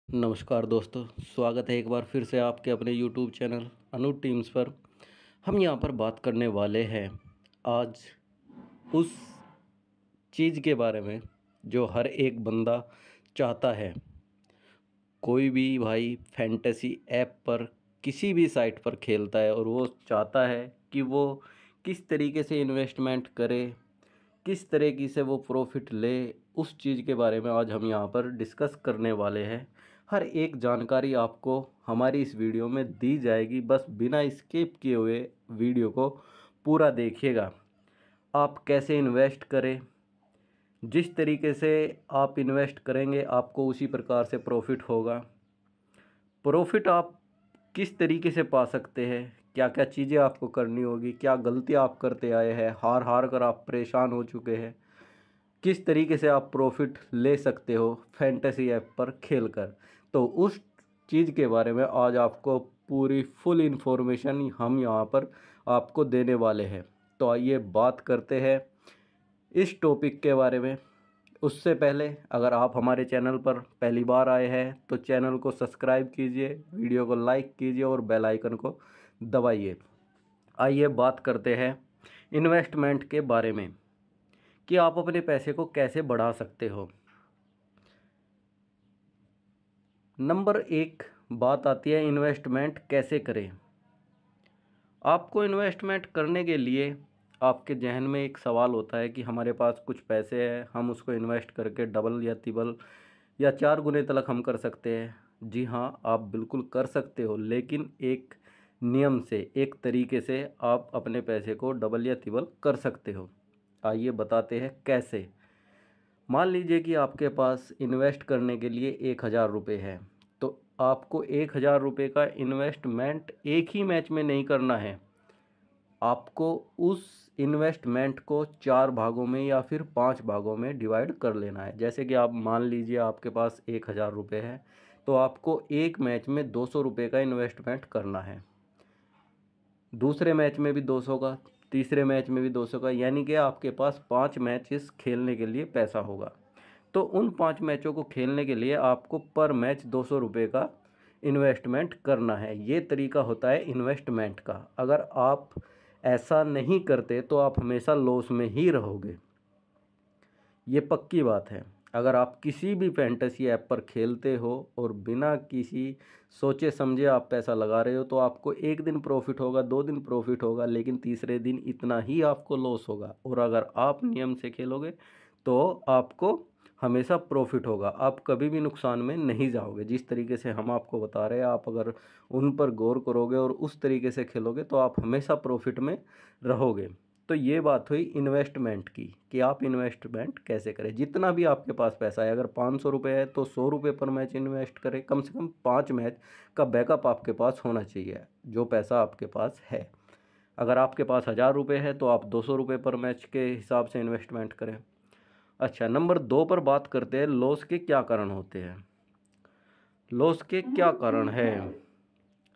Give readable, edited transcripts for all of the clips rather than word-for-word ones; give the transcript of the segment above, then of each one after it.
नमस्कार दोस्तों, स्वागत है एक बार फिर से आपके अपने यूट्यूब चैनल अनु टीम्स पर। हम यहाँ पर बात करने वाले हैं आज उस चीज़ के बारे में जो हर एक बंदा चाहता है। कोई भी भाई फैंटेसी ऐप पर किसी भी साइट पर खेलता है और वो चाहता है कि वो किस तरीके से इन्वेस्टमेंट करे, किस तरीके से वो प्रॉफिट ले। उस चीज़ के बारे में आज हम यहाँ पर डिस्कस करने वाले हैं। हर एक जानकारी आपको हमारी इस वीडियो में दी जाएगी, बस बिना स्किप किए हुए वीडियो को पूरा देखिएगा। आप कैसे इन्वेस्ट करें, जिस तरीके से आप इन्वेस्ट करेंगे आपको उसी प्रकार से प्रॉफिट होगा। प्रॉफिट आप किस तरीके से पा सकते हैं, क्या क्या चीज़ें आपको करनी होगी, क्या गलतियाँ आप करते आए हैं, हार हार कर आप परेशान हो चुके हैं, किस तरीके से आप प्रॉफिट ले सकते हो फैंटेसी ऐप पर खेलकर। तो उस चीज़ के बारे में आज आपको पूरी फुल इन्फॉर्मेशन हम यहाँ पर आपको देने वाले हैं। तो आइए बात करते हैं इस टॉपिक के बारे में। उससे पहले अगर आप हमारे चैनल पर पहली बार आए हैं तो चैनल को सब्सक्राइब कीजिए, वीडियो को लाइक कीजिए और बेल आइकन को दबाइए। आइए बात करते हैं इन्वेस्टमेंट के बारे में कि आप अपने पैसे को कैसे बढ़ा सकते हो। नंबर एक बात आती है इन्वेस्टमेंट कैसे करें। आपको इन्वेस्टमेंट करने के लिए आपके जहन में एक सवाल होता है कि हमारे पास कुछ पैसे हैं, हम उसको इन्वेस्ट करके डबल या तिबल या 4 गुने तक हम कर सकते हैं। जी हाँ, आप बिल्कुल कर सकते हो, लेकिन एक नियम से, एक तरीके से आप अपने पैसे को डबल या तिबल कर सकते हो। आइए बताते हैं कैसे। मान लीजिए कि आपके पास इन्वेस्ट करने के लिए 1,000 रुपये है, तो आपको 1,000 रुपये का इन्वेस्टमेंट एक ही मैच में नहीं करना है। आपको उस इन्वेस्टमेंट को 4 भागों में या फिर 5 भागों में डिवाइड कर लेना है। जैसे कि आप मान लीजिए आपके पास 1,000 रुपये है, तो आपको एक मैच में 200 रुपये का इन्वेस्टमेंट करना है, दूसरे मैच में भी 200 का, तीसरे मैच में भी 200 का, यानी कि आपके पास 5 मैचेस खेलने के लिए पैसा होगा। तो उन 5 मैचों को खेलने के लिए आपको पर मैच 200 रुपये का इन्वेस्टमेंट करना है। ये तरीका होता है इन्वेस्टमेंट का। अगर आप ऐसा नहीं करते तो आप हमेशा लॉस में ही रहोगे, ये पक्की बात है। अगर आप किसी भी फैंटेसी ऐप पर खेलते हो और बिना किसी सोचे समझे आप पैसा लगा रहे हो, तो आपको एक दिन प्रॉफिट होगा, 2 दिन प्रॉफिट होगा, लेकिन तीसरे दिन इतना ही आपको लॉस होगा। और अगर आप नियम से खेलोगे तो आपको हमेशा प्रॉफिट होगा, आप कभी भी नुकसान में नहीं जाओगे। जिस तरीके से हम आपको बता रहे हैं, आप अगर उन पर गौर करोगे और उस तरीके से खेलोगे तो आप हमेशा प्रॉफिट में रहोगे। तो ये बात हुई इन्वेस्टमेंट की कि आप इन्वेस्टमेंट कैसे करें। जितना भी आपके पास पैसा है, अगर 500 रुपये है तो 100 रुपये पर मैच इन्वेस्ट करें। कम से कम 5 मैच का बैकअप आपके पास होना चाहिए जो पैसा आपके पास है। अगर आपके पास 1,000 रुपये है तो आप 200 रुपये पर मैच के हिसाब से इन्वेस्टमेंट करें। अच्छा, नंबर 2 पर बात करते हैं लॉस के क्या कारण होते हैं। लॉस के क्या कारण है।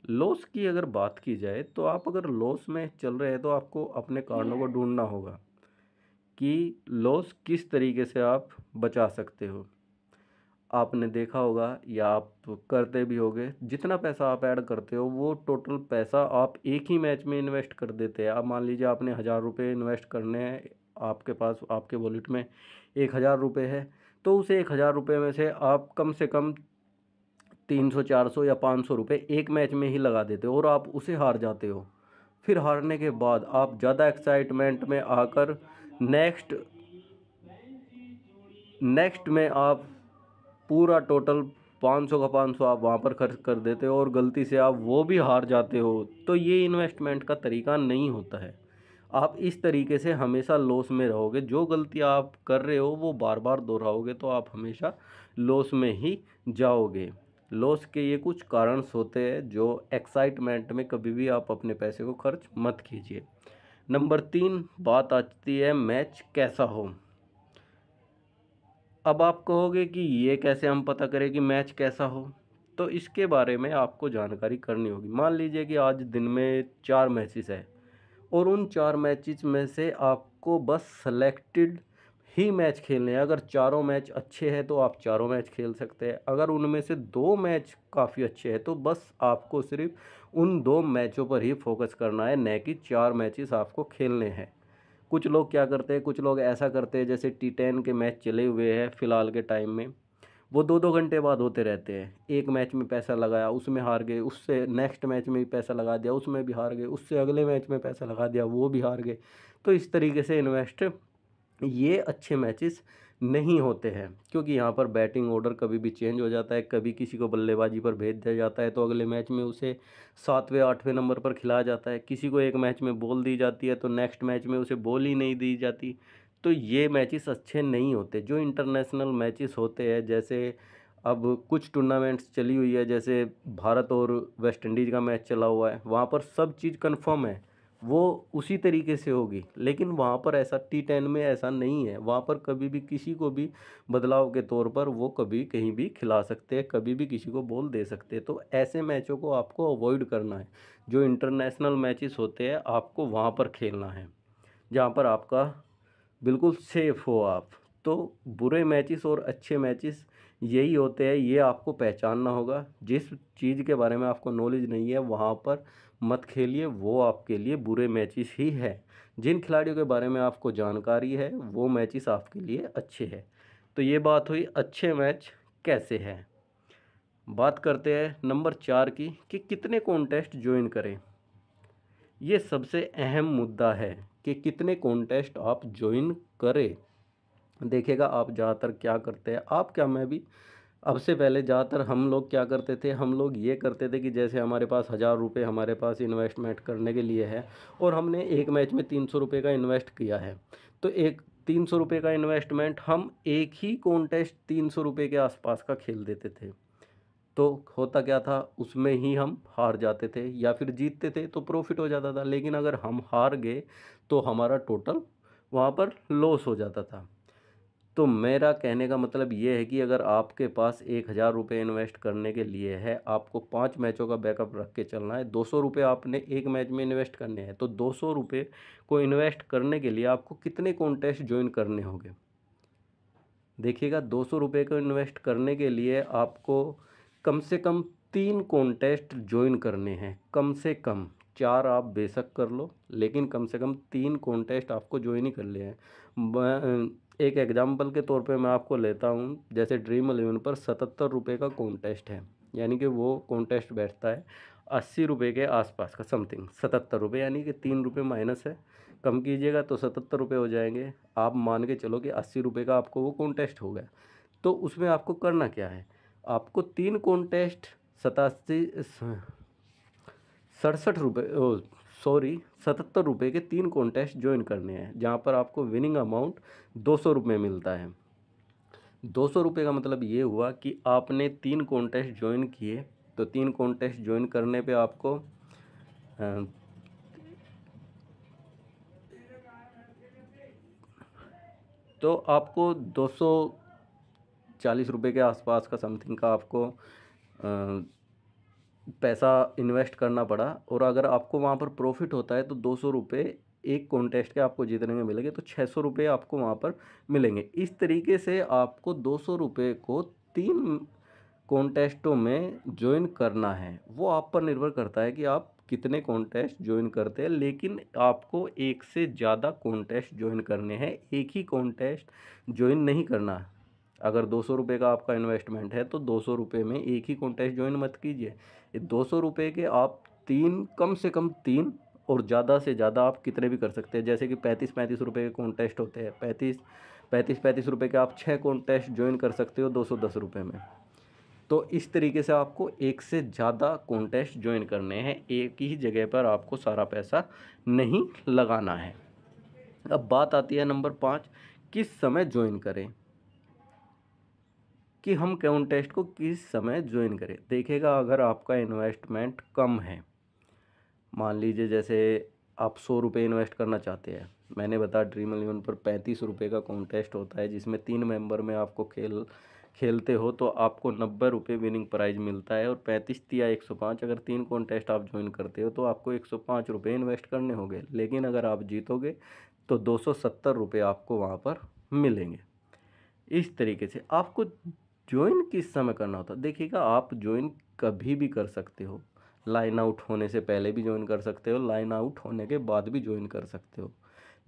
लॉस की अगर बात की जाए तो आप अगर लॉस में चल रहे हैं तो आपको अपने कारणों को ढूंढना होगा कि लॉस किस तरीके से आप बचा सकते हो। आपने देखा होगा या आप करते भी होगे, जितना पैसा आप ऐड करते हो वो टोटल पैसा आप एक ही मैच में इन्वेस्ट कर देते हैं। अब मान लीजिए आपने 1,000 रुपये इन्वेस्ट करने हैं, आपके पास आपके वॉलेट में 1,000 रुपये है, तो उस 1,000 रुपये में से आप कम से कम 300, 400 या 500 रुपये एक मैच में ही लगा देते हो और आप उसे हार जाते हो। फिर हारने के बाद आप ज़्यादा एक्साइटमेंट में आकर नेक्स्ट नेक्स्ट में आप पूरा टोटल 500 का 500 आप वहाँ पर खर्च कर देते हो और गलती से आप वो भी हार जाते हो। तो ये इन्वेस्टमेंट का तरीका नहीं होता है। आप इस तरीके से हमेशा लॉस में रहोगे। जो गलती आप कर रहे हो वो बार बार दोहराओगे तो आप हमेशा लॉस में ही जाओगे। लॉस के ये कुछ कारण होते हैं जो एक्साइटमेंट में कभी भी आप अपने पैसे को खर्च मत कीजिए। नंबर 3 बात आती है मैच कैसा हो। अब आप कहोगे कि ये कैसे हम पता करें कि मैच कैसा हो। तो इसके बारे में आपको जानकारी करनी होगी। मान लीजिए कि आज दिन में 4 मैचेस है और उन 4 मैचेस में से आपको बस सेलेक्टेड ही मैच खेलने हैं। अगर चारों मैच अच्छे हैं तो आप चारों मैच खेल सकते हैं। अगर उनमें से 2 मैच काफ़ी अच्छे हैं तो बस आपको सिर्फ उन 2 मैचों पर ही फोकस करना है, न कि 4 मैचेस आपको खेलने हैं। कुछ लोग क्या करते हैं, कुछ लोग ऐसा करते हैं जैसे T10 के मैच चले हुए हैं फ़िलहाल के टाइम में, वो 2-2 घंटे बाद होते रहते हैं। एक मैच में पैसा लगाया, उसमें हार गए, उससे नेक्स्ट मैच में भी पैसा लगा दिया, उसमें भी हार गए, उससे अगले मैच में पैसा लगा दिया, वो भी हार गए। तो इस तरीके से इन्वेस्ट ये अच्छे मैचेस नहीं होते हैं, क्योंकि यहाँ पर बैटिंग ऑर्डर कभी भी चेंज हो जाता है। कभी किसी को बल्लेबाजी पर भेज दिया जाता है तो अगले मैच में उसे 7वें 8वें नंबर पर खिलाया जाता है। किसी को एक मैच में बॉल दी जाती है तो नेक्स्ट मैच में उसे बॉल ही नहीं दी जाती। तो ये मैचेस अच्छे नहीं होते। जो इंटरनेशनल मैचेस होते हैं, जैसे अब कुछ टूर्नामेंट्स चली हुई है, जैसे भारत और वेस्ट इंडीज़ का मैच चला हुआ है, वहाँ पर सब चीज़ कन्फर्म है, वो उसी तरीके से होगी। लेकिन वहाँ पर ऐसा T10 में ऐसा नहीं है। वहाँ पर कभी भी किसी को भी बदलाव के तौर पर वो कभी कहीं भी खिला सकते हैं, कभी भी किसी को बॉल दे सकते हैं। तो ऐसे मैचों को आपको अवॉइड करना है। जो इंटरनेशनल मैचेस होते हैं आपको वहाँ पर खेलना है, जहाँ पर आपका बिल्कुल सेफ हो आप। तो बुरे मैचेस और अच्छे मैचेस यही होते हैं, ये आपको पहचानना होगा। जिस चीज़ के बारे में आपको नॉलेज नहीं है वहाँ पर मत खेलिए, वो आपके लिए बुरे मैचेस ही है। जिन खिलाड़ियों के बारे में आपको जानकारी है वो मैचेस आपके लिए अच्छे हैं। तो ये बात हुई अच्छे मैच कैसे हैं। बात करते हैं नंबर 4 की, कि कितने कॉन्टेस्ट ज्वाइन करें। ये सबसे अहम मुद्दा है कि कितने कॉन्टेस्ट आप ज्वाइन करें। देखिएगा, आप ज़्यादातर क्या करते हैं, आप क्या, मैं भी, अब से पहले ज़्यादातर हम लोग क्या करते थे, हम लोग ये करते थे कि जैसे हमारे पास 1000 रुपये हमारे पास इन्वेस्टमेंट करने के लिए है और हमने एक मैच में 300 रुपये का इन्वेस्ट किया है, तो एक 300 रुपये का इन्वेस्टमेंट हम एक ही कॉन्टेस्ट 300 रुपये के आसपास का खेल देते थे। तो होता क्या था, उसमें ही हम हार जाते थे, या फिर जीतते थे तो प्रॉफिट हो जाता था। लेकिन अगर हम हार गए तो हमारा टोटल वहाँ पर लॉस हो जाता था। तो मेरा कहने का मतलब ये है कि अगर आपके पास 1000 रुपये इन्वेस्ट करने के लिए है, आपको 5 मैचों का बैकअप रख के चलना है, 200 रुपये आपने एक मैच में इन्वेस्ट करने हैं, तो 200 रुपये को इन्वेस्ट करने के लिए आपको कितने कॉन्टेस्ट ज्वाइन करने होंगे। देखिएगा, 200 रुपये को इन्वेस्ट करने के लिए आपको कम से कम 3 कॉन्टेस्ट ज्वाइन करने हैं। कम से कम 4 आप बेशक कर लो, लेकिन कम से कम 3 कॉन्टेस्ट आपको ज्वाइन ही कर लिए हैं। एक एग्जांपल के तौर पे मैं आपको लेता हूँ, जैसे ड्रीम 11 पर 77 रुपये का कॉन्टेस्ट है, यानी कि वो कॉन्टेस्ट बैठता है 80 रुपये के आसपास का, समथिंग 77 रुपये, यानी कि 3 रुपये माइनस है, कम कीजिएगा तो 77 रुपये हो जाएंगे। आप मान के चलो कि 80 रुपये का आपको वो कॉन्टेस्ट हो गया। तो उसमें आपको करना क्या है, आपको 3 कॉन्टेस्ट 77 रुपये के 3 कॉन्टेस्ट ज्वाइन करने हैं, जहाँ पर आपको विनिंग अमाउंट 200 रुपये मिलता है। 200 रुपये का मतलब ये हुआ कि आपने 3 कॉन्टेस्ट ज्वाइन किए, तो 3 कॉन्टेस्ट ज्वाइन करने पे आपको तो आपको 240 रुपये के आसपास का समथिंग का आपको पैसा इन्वेस्ट करना पड़ा। और अगर आपको वहाँ पर प्रॉफिट होता है तो 200 रुपये एक कॉन्टेस्ट के आपको जीतने में मिलेंगे, तो 600 रुपये आपको वहाँ पर मिलेंगे। इस तरीके से आपको 200 रुपये को 3 कॉन्टेस्टों में ज्वाइन करना है। वो आप पर निर्भर करता है कि आप कितने कॉन्टेस्ट ज्वाइन करते हैं, लेकिन आपको एक से ज़्यादा कॉन्टेस्ट ज्वाइन करने हैं, एक ही कॉन्टेस्ट ज्वाइन नहीं करना। अगर 200 रुपये का आपका इन्वेस्टमेंट है तो 200 रुपये में एक ही कॉन्टेस्ट ज्वाइन मत कीजिए। ये 200 रुपये के आप 3, कम से कम 3, और ज़्यादा से ज़्यादा आप कितने भी कर सकते हैं। जैसे कि 35-35 रुपये के कॉन्टेस्ट होते हैं, 35-35 रुपये के आप 6 कॉन्टेस्ट ज्वाइन कर सकते हो 210 रुपये में। तो इस तरीके से आपको एक से ज़्यादा कॉन्टेस्ट ज्वाइन करने हैं, एक ही जगह पर आपको सारा पैसा नहीं लगाना है। अब बात आती है नंबर 5, किस समय ज्वाइन करें, कि हम कॉन्टेस्ट को किस समय ज्वाइन करें। देखिएगा, अगर आपका इन्वेस्टमेंट कम है, मान लीजिए जैसे आप 100 रुपये इन्वेस्ट करना चाहते हैं, मैंने बताया ड्रीम 11 पर 35 रुपये का कॉन्टेस्ट होता है, जिसमें 3 मेंबर में आपको खेलते हो तो आपको 90 रुपये विनिंग प्राइज मिलता है, और 35 या 105, अगर 3 कॉन्टेस्ट आप ज्वाइन करते हो तो आपको 105 रुपये इन्वेस्ट करने होंगे। लेकिन अगर आप जीतोगे तो 270 रुपये आपको वहाँ पर मिलेंगे। इस तरीके से आपको ज्वाइन किस समय करना होता है, देखिएगा आप ज्वाइन कभी भी कर सकते हो। लाइन आउट होने से पहले भी ज्वाइन कर सकते हो, लाइन आउट होने के बाद भी ज्वाइन कर सकते हो।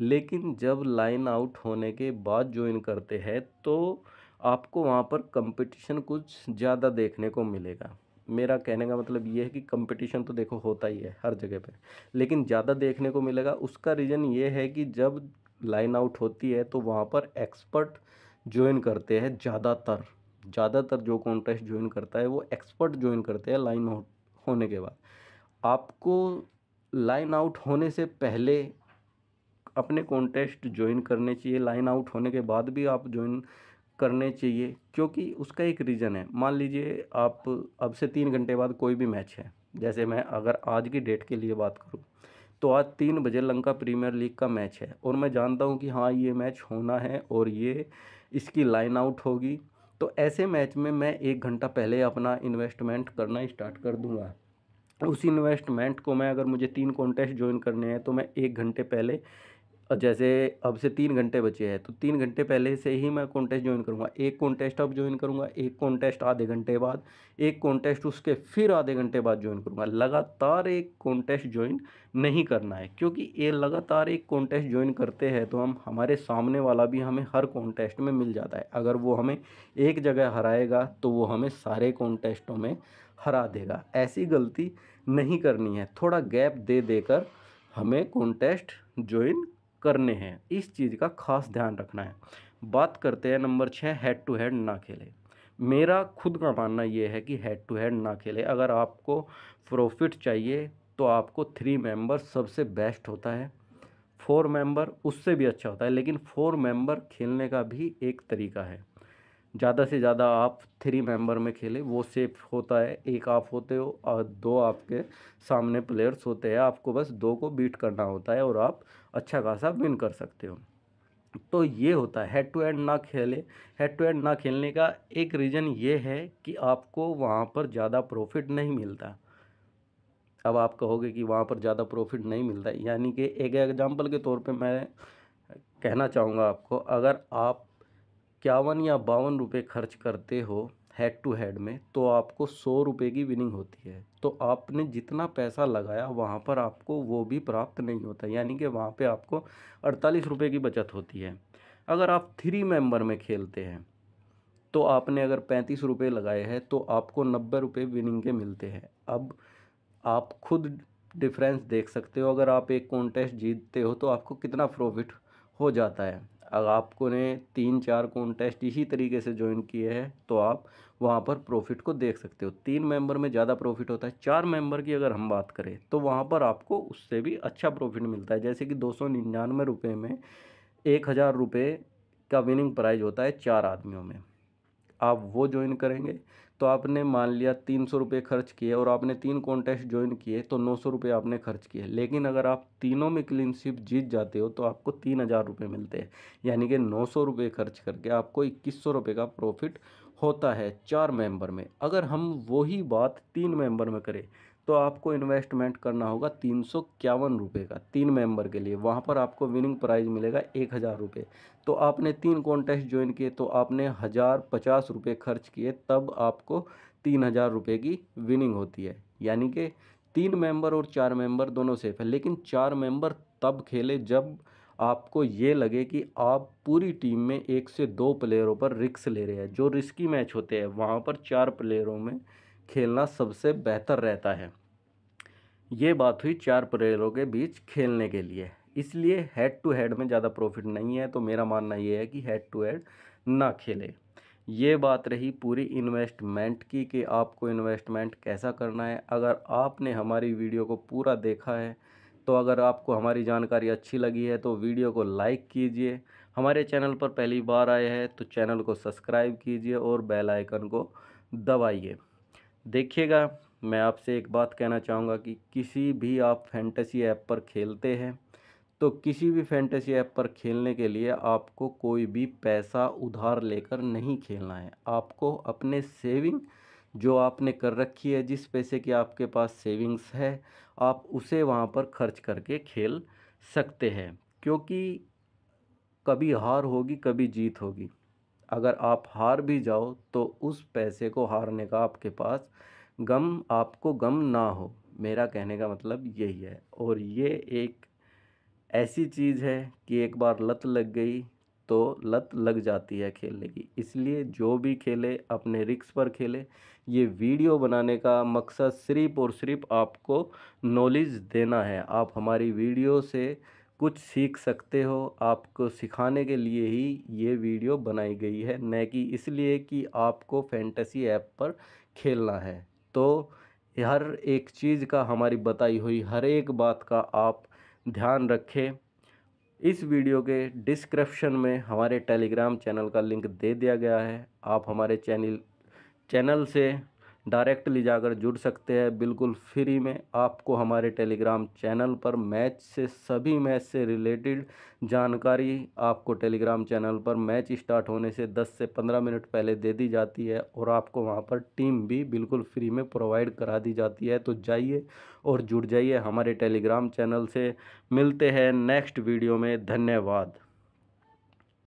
लेकिन जब लाइन आउट होने के बाद ज्वाइन करते हैं तो आपको वहाँ पर कंपटीशन कुछ ज़्यादा देखने को मिलेगा। मेरा कहने का मतलब ये है कि कंपटीशन तो देखो होता ही है हर जगह पे, लेकिन ज़्यादा देखने को मिलेगा। उसका रीज़न ये है कि जब लाइन आउट होती है तो वहाँ पर एक्सपर्ट ज्वाइन करते हैं। ज़्यादातर जो कॉन्टेस्ट ज्वाइन करता है वो एक्सपर्ट ज्वाइन करते हैं लाइन आउट होने के बाद। आपको लाइन आउट होने से पहले अपने कॉन्टेस्ट ज्वाइन करने चाहिए, लाइन आउट होने के बाद भी आप ज्वाइन करने चाहिए, क्योंकि उसका एक रीज़न है। मान लीजिए आप अब से 3 घंटे बाद कोई भी मैच है, जैसे मैं अगर आज की डेट के लिए बात करूं तो आज 3 बजे लंका प्रीमियर लीग का मैच है और मैं जानता हूं कि हाँ ये मैच होना है और ये इसकी लाइन आउट होगी। तो ऐसे मैच में मैं 1 घंटा पहले अपना इन्वेस्टमेंट करना स्टार्ट कर दूंगा। उस इन्वेस्टमेंट को मैं, अगर मुझे 3 कॉन्टेस्ट ज्वाइन करने हैं तो मैं 1 घंटे पहले, जैसे अब से 3 घंटे बचे हैं तो 3 घंटे पहले से ही मैं कॉन्टेस्ट ज्वाइन करूँगा। एक कॉन्टेस्ट अब ज्वाइन करूँगा, एक कॉन्टेस्ट आधे घंटे बाद, एक कॉन्टेस्ट उसके फिर आधे घंटे बाद ज्वाइन करूँगा। लगातार एक कॉन्टेस्ट ज्वाइन नहीं करना है, क्योंकि ये लगातार एक कॉन्टेस्ट ज्वाइन करते हैं तो हम हमारे सामने वाला भी हमें हर कॉन्टेस्ट में मिल जाता है। अगर वो हमें एक जगह हराएगा तो वो हमें सारे कॉन्टेस्टों में हरा देगा। ऐसी गलती नहीं करनी है, थोड़ा गैप दे देकर हमें कॉन्टेस्ट ज्वाइन करने हैं। इस चीज़ का खास ध्यान रखना है। बात करते हैं नंबर 6, हेड टू हेड ना खेले। मेरा खुद का मानना ये है कि हेड टू हेड ना खेले। अगर आपको प्रॉफिट चाहिए तो आपको 3 मेंबर सबसे बेस्ट होता है, 4 मेंबर उससे भी अच्छा होता है, लेकिन 4 मेंबर खेलने का भी एक तरीका है। ज़्यादा से ज़्यादा आप 3 मेंबर में खेलें, वो सेफ होता है। एक आप होते हो और 2 आपके सामने प्लेयर्स होते हैं, आपको बस 2 को बीट करना होता है और आप अच्छा खासा विन कर सकते हो। तो ये होता है हेड टू हेड ना खेले। हेड टू हेड ना खेलने का एक रीज़न ये है कि आपको वहाँ पर ज़्यादा प्रॉफिट नहीं मिलता। अब आप कहोगे कि वहाँ पर ज़्यादा प्रॉफिट नहीं मिलता, यानी कि एक एग्जांपल के तौर पे मैं कहना चाहूँगा आपको, अगर आप 51 या 52 रुपये खर्च करते हो हेड टू हेड में तो आपको 100 रुपये की विनिंग होती है। तो आपने जितना पैसा लगाया वहाँ पर आपको वो भी प्राप्त नहीं होता, यानी कि वहाँ पे आपको 48 रुपये की बचत होती है। अगर आप 3 मेंबर में खेलते हैं तो आपने अगर 35 रुपये लगाए हैं तो आपको 90 रुपये विनिंग के मिलते हैं। अब आप खुद डिफरेंस देख सकते हो, अगर आप एक कॉन्टेस्ट जीतते हो तो आपको कितना प्रॉफिट हो जाता है। अगर आपको ने 3-4 कॉन्टेस्ट इसी तरीके से ज्वाइन किए हैं तो आप वहाँ पर प्रॉफिट को देख सकते हो। 3 मेंबर में ज़्यादा प्रॉफिट होता है। 4 मेंबर की अगर हम बात करें तो वहाँ पर आपको उससे भी अच्छा प्रॉफिट मिलता है। जैसे कि 299 रुपये में 1000 रुपये का विनिंग प्राइज होता है 4 आदमियों में। आप वो ज्वाइन करेंगे तो आपने मान लिया 300 रुपये खर्च किए और आपने 3 कॉन्टेस्ट ज्वाइन किए तो 900 रुपये आपने खर्च किए। लेकिन अगर आप तीनों में क्लीन स्वीप जीत जाते हो तो आपको 3000 रुपये मिलते हैं, यानी कि 900 रुपये खर्च करके आपको 2100 रुपये का प्रॉफिट होता है 4 मेंबर में। अगर हम वही बात 3 मेंबर में करें तो आपको इन्वेस्टमेंट करना होगा 351 रुपये का 3 मेंबर के लिए। वहाँ पर आपको विनिंग प्राइज मिलेगा 1000 रुपये। तो आपने 3 कॉन्टेस्ट ज्वाइन किए तो आपने 1050 रुपये खर्च किए, तब आपको 3000 रुपये की विनिंग होती है। यानी कि 3 मेंबर और 4 मेंबर दोनों सेफ है, लेकिन 4 मेंबर तब खेले जब आपको ये लगे कि आप पूरी टीम में 1 से 2 प्लेयरों पर रिस्क ले रहे हैं। जो रिस्की मैच होते हैं वहाँ पर 4 प्लेयरों में खेलना सबसे बेहतर रहता है। ये बात हुई 4 प्लेयरों के बीच खेलने के लिए। इसलिए हेड टू हेड में ज़्यादा प्रॉफिट नहीं है, तो मेरा मानना ये है कि हेड टू हेड ना खेले। ये बात रही पूरी इन्वेस्टमेंट की कि आपको इन्वेस्टमेंट कैसा करना है। अगर आपने हमारी वीडियो को पूरा देखा है तो अगर आपको हमारी जानकारी अच्छी लगी है तो वीडियो को लाइक कीजिए। हमारे चैनल पर पहली बार आए हैं तो चैनल को सब्सक्राइब कीजिए और बेल आइकन को दबाइए। देखिएगा, मैं आपसे एक बात कहना चाहूँगा कि किसी भी आप फैंटेसी ऐप पर खेलते हैं तो किसी भी फैंटेसी ऐप पर खेलने के लिए आपको कोई भी पैसा उधार लेकर नहीं खेलना है। आपको अपने सेविंग जो आपने कर रखी है, जिस पैसे की आपके पास सेविंग्स है, आप उसे वहाँ पर खर्च करके खेल सकते हैं। क्योंकि कभी हार होगी कभी जीत होगी। अगर आप हार भी जाओ तो उस पैसे को हारने का आपके पास आपको गम ना हो। मेरा कहने का मतलब यही है। और ये एक ऐसी चीज़ है कि एक बार लत लग गई तो लत लग जाती है खेलने की। इसलिए जो भी खेले अपने रिस्क पर खेले। ये वीडियो बनाने का मकसद सिर्फ़ और सिर्फ आपको नॉलेज देना है। आप हमारी वीडियो से कुछ सीख सकते हो। आपको सिखाने के लिए ही ये वीडियो बनाई गई है, न कि इसलिए कि आपको फैंटेसी ऐप पर खेलना है। तो हर एक चीज़ का, हमारी बताई हुई हर एक बात का आप ध्यान रखें। इस वीडियो के डिस्क्रिप्शन में हमारे टेलीग्राम चैनल का लिंक दे दिया गया है। आप हमारे चैनल से डायरेक्टली जाकर जुड़ सकते हैं बिल्कुल फ्री में। आपको हमारे टेलीग्राम चैनल पर सभी मैच से रिलेटेड जानकारी आपको टेलीग्राम चैनल पर मैच स्टार्ट होने से 10 से 15 मिनट पहले दे दी जाती है। और आपको वहां पर टीम भी बिल्कुल फ्री में प्रोवाइड करा दी जाती है। तो जाइए और जुड़ जाइए हमारे टेलीग्राम चैनल से। मिलते हैं नेक्स्ट वीडियो में। धन्यवाद।